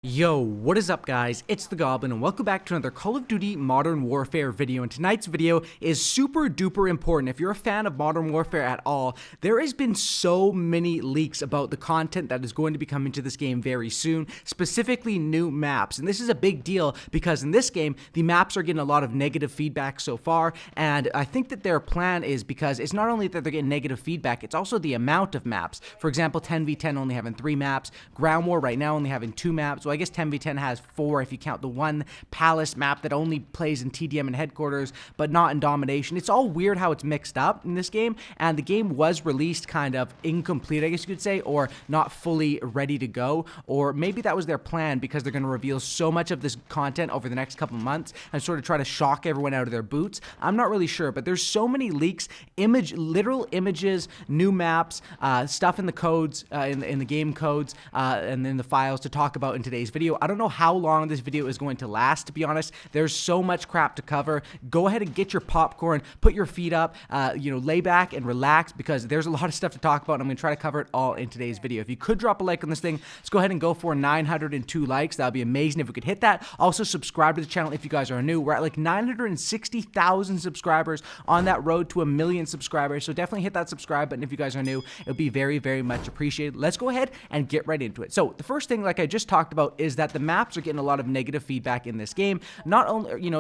Yo, what is up guys? It's the Goblin and welcome back to another Call of Duty Modern Warfare video. And tonight's video is super duper important. If you're a fan of Modern Warfare at all, there has been so many leaks about the content that is going to be coming to this game very soon, specifically new maps. And this is a big deal because in this game, the maps are getting a lot of negative feedback so far. And I think that their plan is because it's not only that they're getting negative feedback, it's also the amount of maps. For example, 10v10 only having 3 maps, Ground War right now only having 2 maps. I guess 10v10 has 4 if you count the one Palace map that only plays in TDM and headquarters, but not in Domination. It's all weird how it's mixed up in this game, and the game was released kind of incomplete, I guess you could say, or not fully ready to go, or maybe that was their plan because they're going to reveal so much of this content over the next couple months and sort of try to shock everyone out of their boots. I'm not really sure, but there's so many leaks, literal images, new maps, stuff in the codes, in the game codes, and in the files to talk about in today's video. I don't know how long this video is going to last, to be honest. There's so much crap to cover. Go ahead and get your popcorn, put your feet up, lay back and relax because there's a lot of stuff to talk about and I'm going to try to cover it all in today's video. If you could drop a like on this thing, let's go ahead and go for 902 likes. That would be amazing if we could hit that. Also, subscribe to the channel if you guys are new. We're at like 960,000 subscribers on that road to 1 million subscribers, so definitely hit that subscribe button if you guys are new. It would be very, very much appreciated. Let's go ahead and get right into it. So the first thing, like I just talked about, is that the maps are getting a lot of negative feedback in this game. Not only,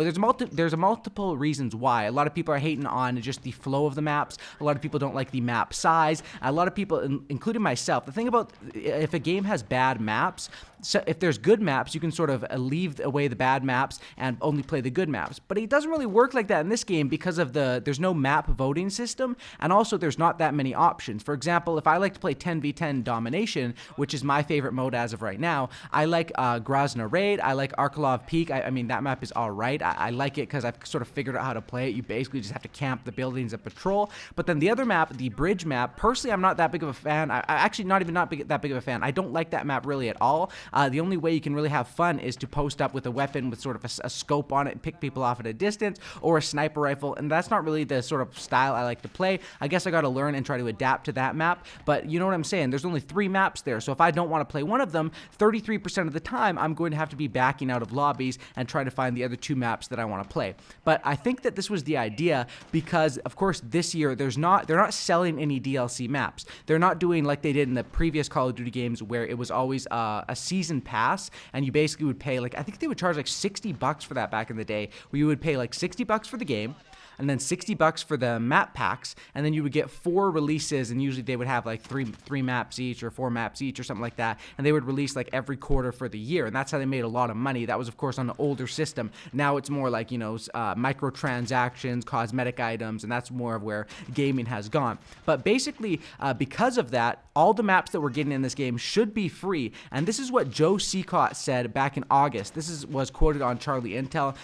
there's multiple reasons why. A lot of people are hating on just the flow of the maps. A lot of people don't like the map size. A lot of people, including myself, the thing about if a game has bad maps, so if there's good maps, you can sort of leave away the bad maps and only play the good maps. But it doesn't really work like that in this game because of there's no map voting system, and also there's not that many options. For example, if I like to play 10v10 Domination, which is my favorite mode as of right now, I like Grozny Raid, I like Arkalov Peak. I mean, that map is alright. I like it because I've sort of figured out how to play it. You basically just have to camp the buildings and patrol. But then the other map, the bridge map, personally, I'm not that big of a fan. I actually not that big of a fan. I don't like that map really at all. The only way you can really have fun is to post up with a weapon with sort of a scope on it and pick people off at a distance, or a sniper rifle, and that's not really the sort of style I like to play. I guess I got to learn and try to adapt to that map, but you know what I'm saying? There's only 3 maps there, so if I don't want to play one of them, 33% of the time, I'm going to have to be backing out of lobbies and try to find the other 2 maps that I want to play. But I think that this was the idea because, of course, this year, they're not selling any DLC maps. They're not doing like they did in the previous Call of Duty games where it was always a season pass, and you basically would pay like, I think they would charge like $60 for that back in the day, where you would pay like $60 for the game, and then $60 for the map packs, and then you would get 4 releases, and usually they would have like three maps each or 4 maps each or something like that, and they would release like every quarter for the year, and that's how they made a lot of money. That was, of course, on an older system. Now it's more like, microtransactions, cosmetic items, and that's more of where gaming has gone. But basically, because of that, all the maps that we're getting in this game should be free, and this is what Joe Secott said back in August. This was quoted on Charlie Intel.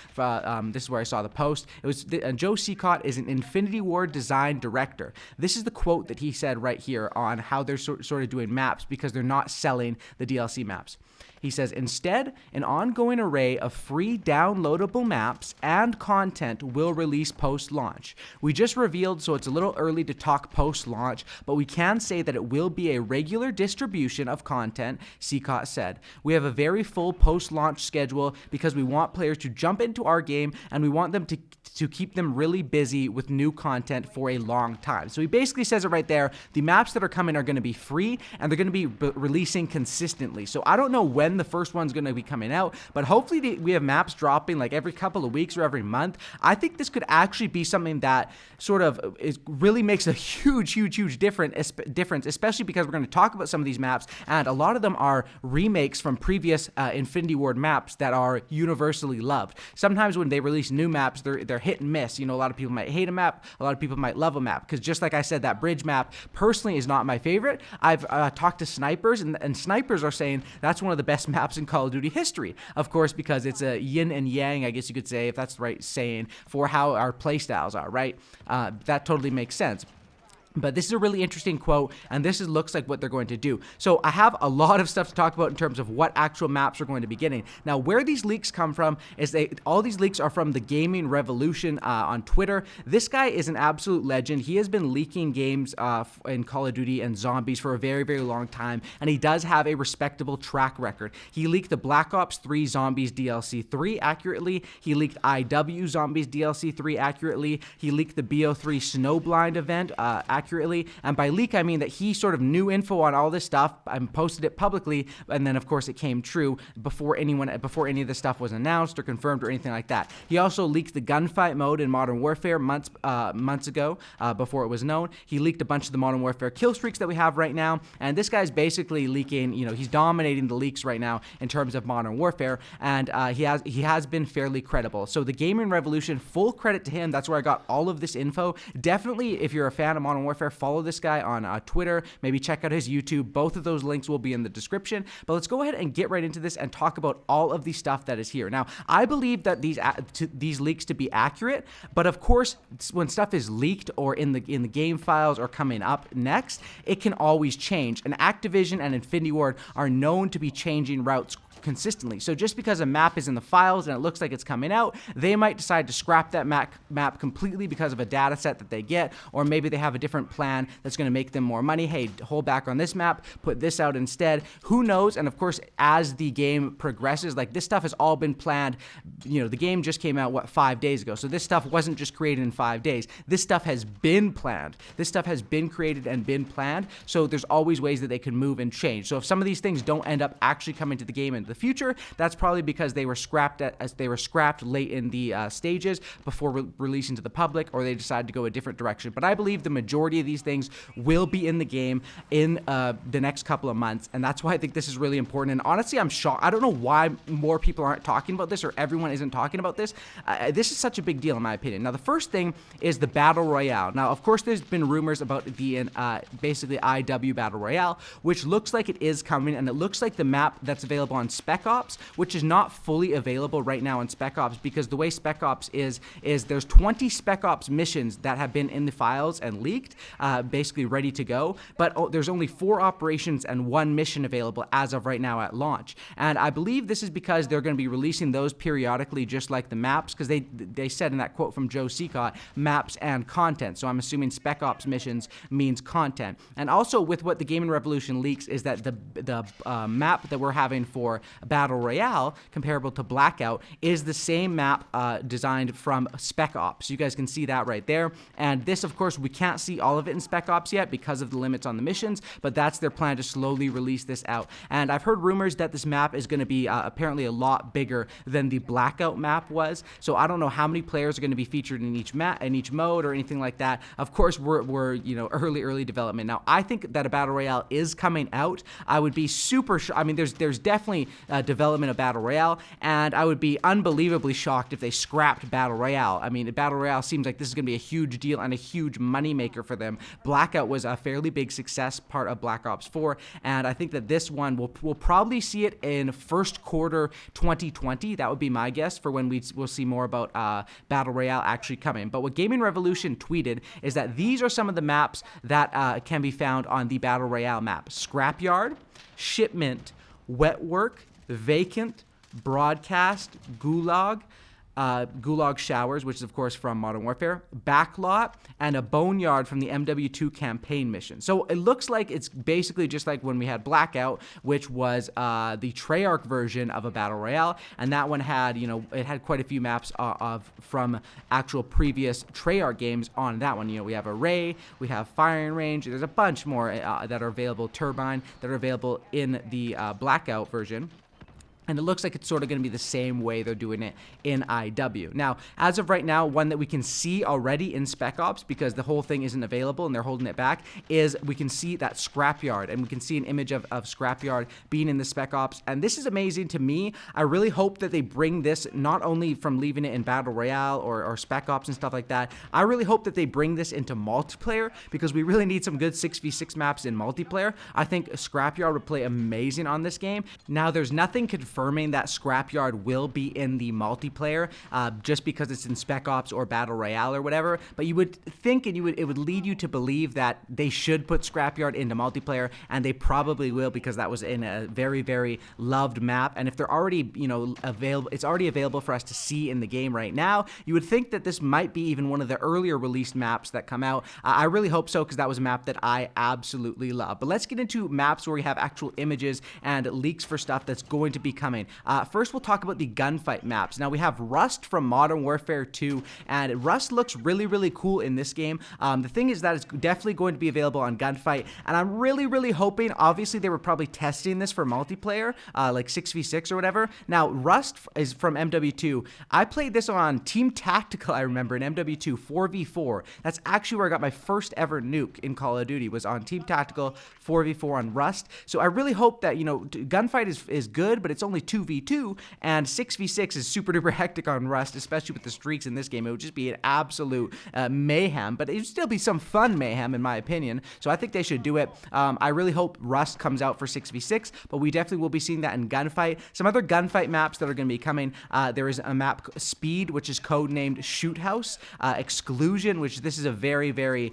This is where I saw the post. It was Joe Secott is an Infinity Ward design director. This is the quote that he said right here on how they're sort of doing maps because they're not selling the DLC maps. He says, instead, an ongoing array of free downloadable maps and content will release post-launch. We just revealed, so it's a little early to talk post-launch, but we can say that it will be a regular distribution of content, Secott said. We have a very full post-launch schedule because we want players to jump into our game and we want them to keep them really busy with new content for a long time. So he basically says it right there. The maps that are coming are going to be free and they're going to be releasing consistently. So I don't know when the first one's going to be coming out, but hopefully we have maps dropping like every couple of weeks or every month. I think this could actually be something that sort of really makes a huge difference, especially because we're going to talk about some of these maps, and a lot of them are remakes from previous Infinity Ward maps that are universally loved. Sometimes when they release new maps, they're hit and miss. A lot of people might hate a map, a lot of people might love a map, because just like I said, that bridge map personally is not my favorite. I've talked to snipers, and snipers are saying that's one of the best maps in Call of Duty history, of course, because it's a yin and yang, I guess you could say, if that's the right saying, for how our playstyles are, right? That totally makes sense. But this is a really interesting quote, and looks like what they're going to do. So I have a lot of stuff to talk about in terms of what actual maps are going to be getting. Now, where these leaks come from is all these leaks are from TheGamingRevolution on Twitter. This guy is an absolute legend. He has been leaking games in Call of Duty and Zombies for a very, very long time, and he does have a respectable track record. He leaked the Black Ops 3 Zombies DLC 3 accurately. He leaked IW Zombies DLC 3 accurately. He leaked the BO3 Snowblind event accurately. And by leak, I mean that he sort of knew info on all this stuff and posted it publicly, and then of course it came true before any of this stuff was announced or confirmed or anything like that. He also leaked the gunfight mode in Modern Warfare months ago, before it was known. He leaked a bunch of the Modern Warfare kill streaks that we have right now, and this guy's basically leaking, he's dominating the leaks right now in terms of Modern Warfare, and he has been fairly credible. So the Gaming Revolution, full credit to him. That's where I got all of this info. Definitely, if you're a fan of Modern Warfare, follow this guy on Twitter, maybe check out his YouTube. Both of those links will be in the description. But let's go ahead and get right into this and talk about all of the stuff that is here. Now, I believe that these leaks to be accurate, but of course, when stuff is leaked or in the game files or coming up next, it can always change. And Activision and Infinity Ward are known to be changing routes consistently. So just because a map is in the files and it looks like it's coming out, they might decide to scrap that map completely because of a data set that they get, or maybe they have a different plan that's going to make them more money. Hey, hold back on this map, put this out instead. Who knows? And of course, as the game progresses, like this stuff has all been planned. The game just came out, 5 days ago. So this stuff wasn't just created in 5 days. This stuff has been planned. This stuff has been created and been planned. So there's always ways that they can move and change. So if some of these things don't end up actually coming to the game in the future, that's probably because they were scrapped late in the stages before releasing to the public, or they decided to go a different direction. But I believe the majority of these things will be in the game in the next couple of months, and that's why I think this is really important. And honestly, I'm shocked. I don't know why more people aren't talking about this, or everyone isn't talking about this. This is such a big deal in my opinion. Now, the first thing is the Battle Royale. Now, of course, there's been rumors about the basically IW Battle Royale, which looks like it is coming, and it looks like the map that's available on Spec Ops, which is not fully available right now in Spec Ops, because the way Spec Ops is there's 20 Spec Ops missions that have been in the files and leaked, basically ready to go, but there's only 4 operations and 1 mission available as of right now at launch. And I believe this is because they're going to be releasing those periodically, just like the maps, because they said in that quote from Joe Secott, maps and content. So I'm assuming Spec Ops missions means content. And also with what the Gaming Revolution leaks is that the map that we're having for Battle Royale, comparable to Blackout, is the same map designed from Spec Ops. You guys can see that right there. And this, of course, we can't see all of it in Spec Ops yet because of the limits on the missions, but that's their plan to slowly release this out. And I've heard rumors that this map is going to be apparently a lot bigger than the Blackout map was. So I don't know how many players are going to be featured in each mode or anything like that. Of course, we're early development. Now, I think that a Battle Royale is coming out. I would be super I mean, there's definitely development of Battle Royale, and I would be unbelievably shocked if they scrapped Battle Royale. I mean, Battle Royale seems like this is going to be a huge deal and a huge moneymaker for them. Blackout was a fairly big success part of Black Ops 4, and I think that this one we'll probably see it in first quarter 2020. That would be my guess for when we'll see more about Battle Royale actually coming. But what Gaming Revolution tweeted is that these are some of the maps that can be found on the Battle Royale map: Scrapyard, Shipment, Wetwork, Vacant, Broadcast, Gulag, Gulag Showers, which is of course from Modern Warfare, Backlot, and a Boneyard from the MW2 campaign mission. So it looks like it's basically just like when we had Blackout, which was the Treyarch version of a Battle Royale, and that one had, it had quite a few maps from actual previous Treyarch games on that one. We have Array, we have Firing Range, there's a bunch more that are available, Turbine, that are available in the Blackout version. And it looks like it's sort of going to be the same way they're doing it in IW. Now, as of right now, one that we can see already in Spec Ops, because the whole thing isn't available and they're holding it back, is we can see that Scrapyard. And we can see an image of Scrapyard being in the Spec Ops. And this is amazing to me. I really hope that they bring this, not only from leaving it in Battle Royale or Spec Ops and stuff like that, I really hope that they bring this into multiplayer, because we really need some good 6v6 maps in multiplayer. I think Scrapyard would play amazing on this game. Now, there's nothing confirmed confirming that Scrapyard will be in the multiplayer, just because it's in Spec Ops or Battle Royale or whatever. But you would think, and it would lead you to believe that they should put Scrapyard into multiplayer, and they probably will, because that was in a very, very loved map. And if they're already, available, it's already available for us to see in the game right now, you would think that this might be even one of the earlier released maps that come out. I really hope so, because that was a map that I absolutely love. But let's get into maps where we have actual images and leaks for stuff that's going to be coming. First, we'll talk about the gunfight maps. Now, we have Rust from Modern Warfare 2, and Rust looks really, really cool in this game. The thing is that it's definitely going to be available on Gunfight, and I'm really, really hoping, obviously they were probably testing this for multiplayer, like 6v6 or whatever. Now, Rust is from MW2. I played this on Team Tactical, I remember, in MW2, 4v4. That's actually where I got my first ever nuke in Call of Duty, was on Team Tactical, 4v4 on Rust. So I really hope that, Gunfight is good, but it's only 2v2, and 6v6 is super duper hectic on Rust, especially with the streaks in this game. It would just be an absolute mayhem, but it would still be some fun mayhem, in my opinion. So I think they should do it. I really hope Rust comes out for 6v6, but we definitely will be seeing that in Gunfight. Some other Gunfight maps that are going to be coming, there is a map, Speed, which is codenamed Shoot House, Exclusion, which this is a very, very,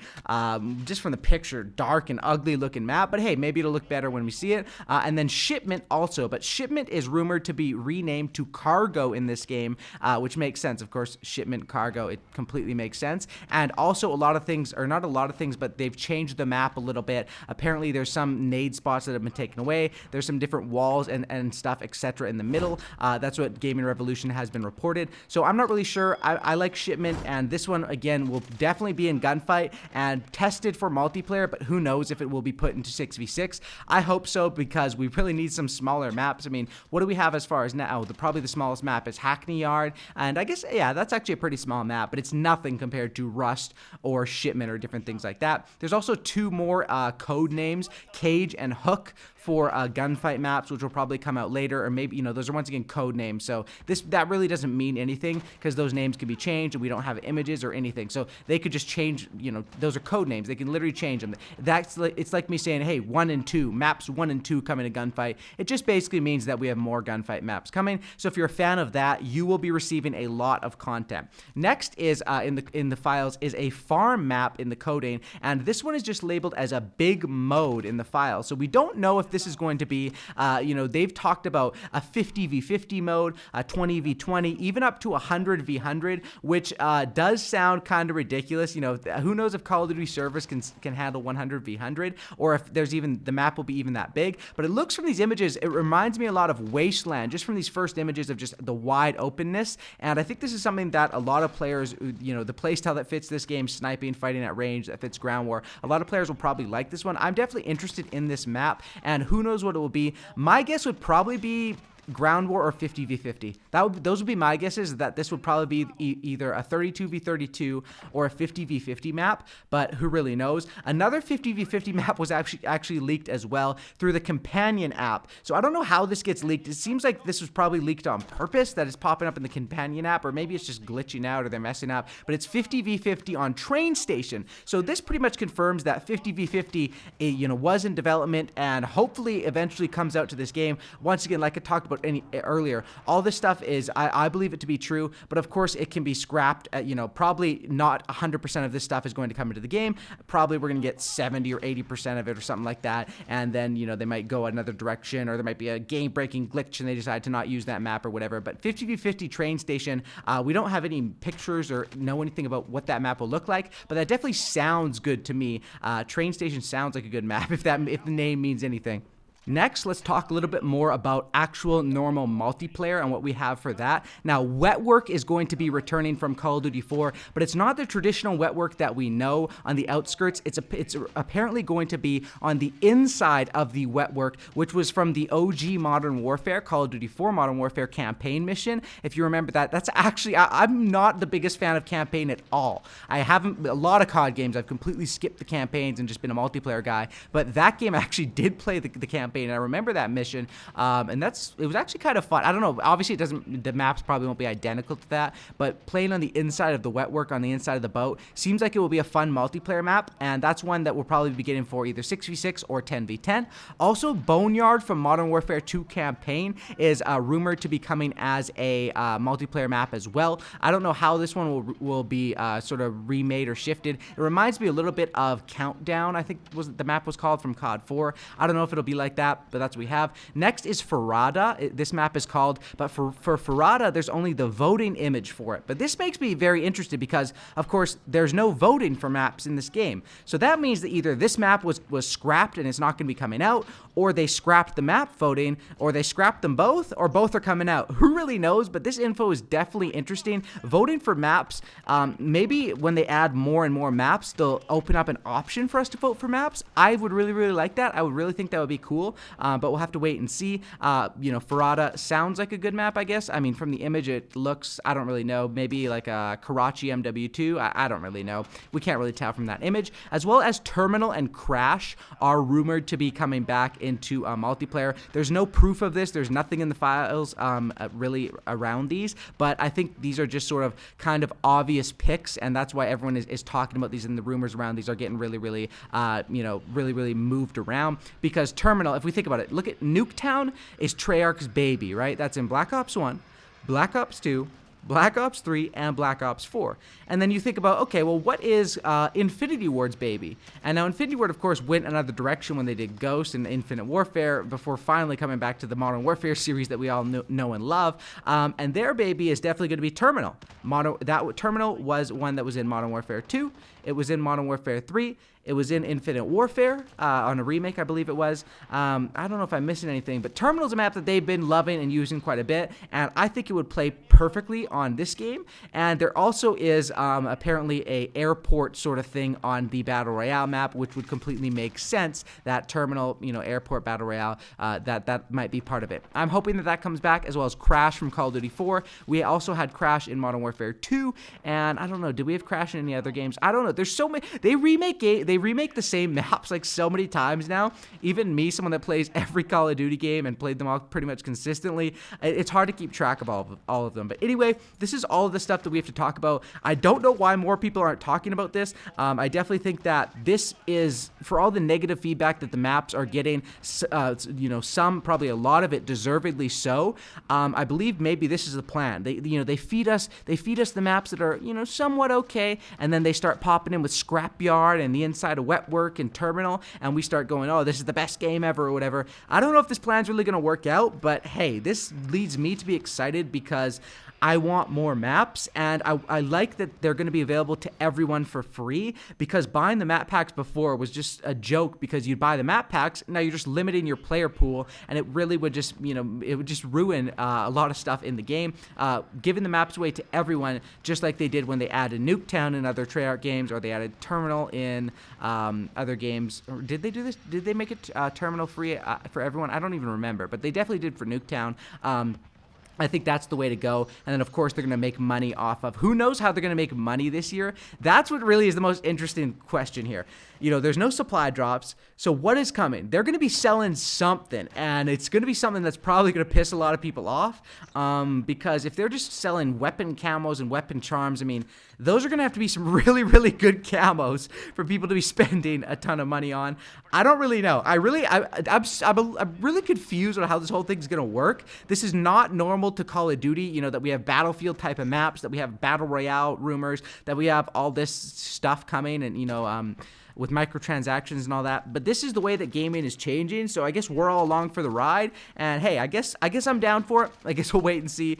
just from the picture, dark and ugly looking map, but hey, maybe it'll look better when we see it. And then Shipment also, but Shipment is rumored to be renamed to Cargo in this game, which makes sense. Of course, Shipment, Cargo, it completely makes sense. And also a lot of things, or not a lot of things, but they've changed the map a little bit. Apparently there's some nade spots that have been taken away. There's some different walls and stuff, etc. in the middle. That's what Gaming Revolution has been reported. So I'm not really sure. I like Shipment, and this one, again, will definitely be in Gunfight and tested for multiplayer, but who knows if it will be put into 6v6. I hope so, because we really need some smaller maps. I mean, what do we have as far as now? Probably the smallest map is Hackney Yard, and I guess, yeah, that's actually a pretty small map, but it's nothing compared to Rust or Shipment or different things like that. There's also two more code names, Cage and Hook, for gunfight maps, which will probably come out later, or maybe, those are once again code names. So that really doesn't mean anything, because those names can be changed and we don't have images or anything. So they could just change, those are code names. They can literally change them. It's like me saying, hey, 1 and 2, maps 1 and 2 coming to Gunfight. It just basically means that we have more gunfight maps coming. So if you're a fan of that, you will be receiving a lot of content. Next is in the files is a farm map in the coding, and this one is just labeled as a big mode in the file. So we don't know if this is going to be, they've talked about a 50v50 mode, a 20v20, even up to 100v100, which does sound kind of ridiculous. Who knows if Call of Duty servers can handle 100v100, or if there's even, the map will be even that big. But it looks, from these images, it reminds me a lot of Wasteland, just from these first images of just the wide openness. And I think this is something that a lot of players, the playstyle that fits this game, sniping, fighting at range, that fits ground war, a lot of players will probably like this one. I'm definitely interested in this map, and who knows what it will be. My guess would probably be ground war or 50v50. Those would be my guesses, that this would probably be either a 32v32 or a 50v50 map, but who really knows. Another 50v50 map was actually leaked as well through the companion app. So I don't know how this gets leaked. It seems like this was probably leaked on purpose, that it's popping up in the companion app, or maybe it's just glitching out or they're messing up, but it's 50v50 on Train Station. So this pretty much confirms that 50v50 was in development and hopefully eventually comes out to this game. Once again, like I talked about earlier, all this stuff is, I believe it to be true, but of course it can be scrapped at, probably not 100% of this stuff is going to come into the game. Probably we're going to get 70 or 80% of it or something like that, and then, they might go another direction, or there might be a game-breaking glitch and they decide to not use that map or whatever. But 50v50 Train Station, we don't have any pictures or know anything about what that map will look like, but that definitely sounds good to me. Train Station sounds like a good map, if the name means anything. Next, let's talk a little bit more about actual normal multiplayer and what we have for that. Now, wet work is going to be returning from Call of Duty 4, but it's not the traditional wet work that we know on the outskirts. It's apparently going to be on the inside of the wet work, which was from the OG Modern Warfare, Call of Duty 4 Modern Warfare campaign mission. If you remember that, that's actually, I'm not the biggest fan of campaign at all. A lot of COD games, I've completely skipped the campaigns and just been a multiplayer guy, but that game actually did play the campaign campaign, and I remember that mission, and it was actually kind of fun. I don't know, obviously the maps probably won't be identical to that, but playing on the inside of the wetwork, on the inside of the boat, seems like it will be a fun multiplayer map, and that's one that we'll probably be getting for either 6v6 or 10v10. Also, Boneyard from Modern Warfare 2 campaign is rumored to be coming as a multiplayer map as well. I don't know how this one will be sort of remade or shifted. It reminds me a little bit of Countdown, I think the map was called, from COD 4. I don't know if it'll be like that, but that's what we have. Next is Farada. This map is called, but for Farada, there's only the voting image for it. But this makes me very interested because, of course, there's no voting for maps in this game. So that means that either this map was scrapped and it's not going to be coming out, or they scrapped the map voting, or they scrapped them both, or both are coming out. Who really knows? But this info is definitely interesting. Voting for maps, maybe when they add more and more maps, they'll open up an option for us to vote for maps. I would really, really like that. I would really think that would be cool, but we'll have to wait and see. You know, Farada sounds like a good map, I guess. I mean, from the image, it looks, I don't really know, maybe like a Karachi MW2. I don't really know. We can't really tell from that image. As well as Terminal and Crash are rumored to be coming back into multiplayer. There's no proof of this. There's nothing in the files really around these, but I think these are just sort of kind of obvious picks, and that's why everyone is talking about these, and the rumors around these are getting really, really, you know, really moved around. Because Terminal, if we think about it, look at Nuketown is Treyarch's baby, right? That's in Black Ops 1, Black Ops 2, Black Ops 3, and Black Ops 4. And then you think about, okay, well, what is Infinity Ward's baby? And now Infinity Ward, of course, went another direction when they did Ghost and Infinite Warfare before finally coming back to the Modern Warfare series that we all know and love. And their baby is definitely going to be Terminal. Terminal was one that was in Modern Warfare 2. It was in Modern Warfare 3. It was in Infinite Warfare on a remake, I believe it was. I don't know if I'm missing anything, but Terminal's a map that they've been loving and using quite a bit, and I think it would play perfectly on this game. And there also is apparently a airport sort of thing on the Battle Royale map, which would completely make sense. That Terminal, you know, airport Battle Royale, that might be part of it. I'm hoping that comes back, as well as Crash from Call of Duty 4. We also had Crash in Modern Warfare 2, and I don't know, did we have Crash in any other games? I don't know. There's so many. They remake the same maps like so many times now. Even me, someone that plays every Call of Duty game and played them all pretty much consistently, it's hard to keep track of all of them. But anyway, this is all of the stuff that we have to talk about. I don't know why more people aren't talking about this. I definitely think that this is, for all the negative feedback that the maps are getting, you know, probably a lot of it deservedly so. I believe maybe this is the plan. They feed us the maps that are, you know, somewhat okay, and then they start popping in with Scrapyard and the inside of Wetwork and Terminal, and we start going, oh, this is the best game ever or whatever. I don't know if this plan's really going to work out, but hey, this leads me to be excited because I want more maps, and I like that they're going to be available to everyone for free, because buying the map packs before was just a joke, because you'd buy the map packs, now you're just limiting your player pool, and it really would just, you know, it would just ruin a lot of stuff in the game. Giving the maps away to everyone, just like they did when they added Nuketown in other Treyarch games, or they added Terminal in other games. Or did they do this? Did they make it Terminal free for everyone? I don't even remember, but they definitely did for Nuketown. I think that's the way to go. And then, of course, they're going to make money off of. Who knows how they're going to make money this year? That's what really is the most interesting question here. You know, there's no supply drops. So what is coming? They're going to be selling something, and it's going to be something that's probably going to piss a lot of people off, because if they're just selling weapon camos and weapon charms, I mean, those are going to have to be some really, really good camos for people to be spending a ton of money on. I don't really know. I'm really confused on how this whole thing is going to work. This is not normal to Call of Duty, you know, that we have Battlefield type of maps, that we have Battle Royale rumors, that we have all this stuff coming, and, you know, with microtransactions and all that. But this is the way that gaming is changing, so I guess we're all along for the ride. And hey, I guess I'm down for it. I guess we'll wait and see.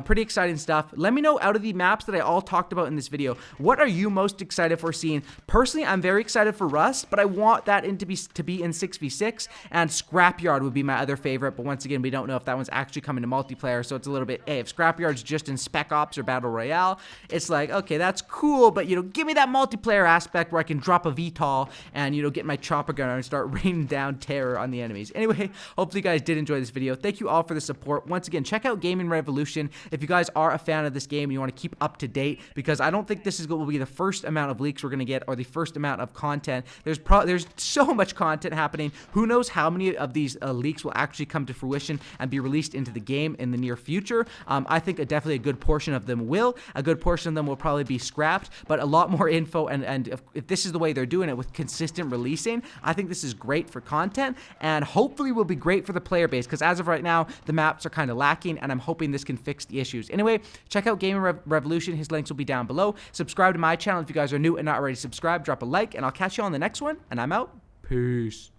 Pretty exciting stuff. Let me know, out of the maps that I all talked about in this video, what are you most excited for seeing? Personally, I'm very excited for Rust, but I want that to be in 6v6, and Scrapyard would be my other favorite. But once again, we don't know if that one's actually coming to multiplayer, so it's a little bit, hey, if Scrapyard's just in Spec Ops or Battle Royale, it's like, okay, that's cool, but, you know, give me that multiplayer aspect where I can drop a VTOL tall and, you know, get my chopper gun and start raining down terror on the enemies. Anyway, hopefully you guys did enjoy this video. Thank you all for the support. Once again, check out Gaming Revolution if you guys are a fan of this game and you want to keep up to date, because I don't think this is going to be the first amount of leaks we're going to get or the first amount of content. There's so much content happening. Who knows how many of these leaks will actually come to fruition and be released into the game in the near future. I think definitely a good portion of them will. A good portion of them will probably be scrapped, but a lot more info, and if this is the way they're doing it with consistent releasing, I think this is great for content, and hopefully will be great for the player base, because as of right now, the maps are kind of lacking, and I'm hoping this can fix the issues. Anyway, check out Gaming Revolution. His links will be down below. Subscribe to my channel if you guys are new and not already subscribed. Drop a like, and I'll catch you on the next one, and I'm out. Peace.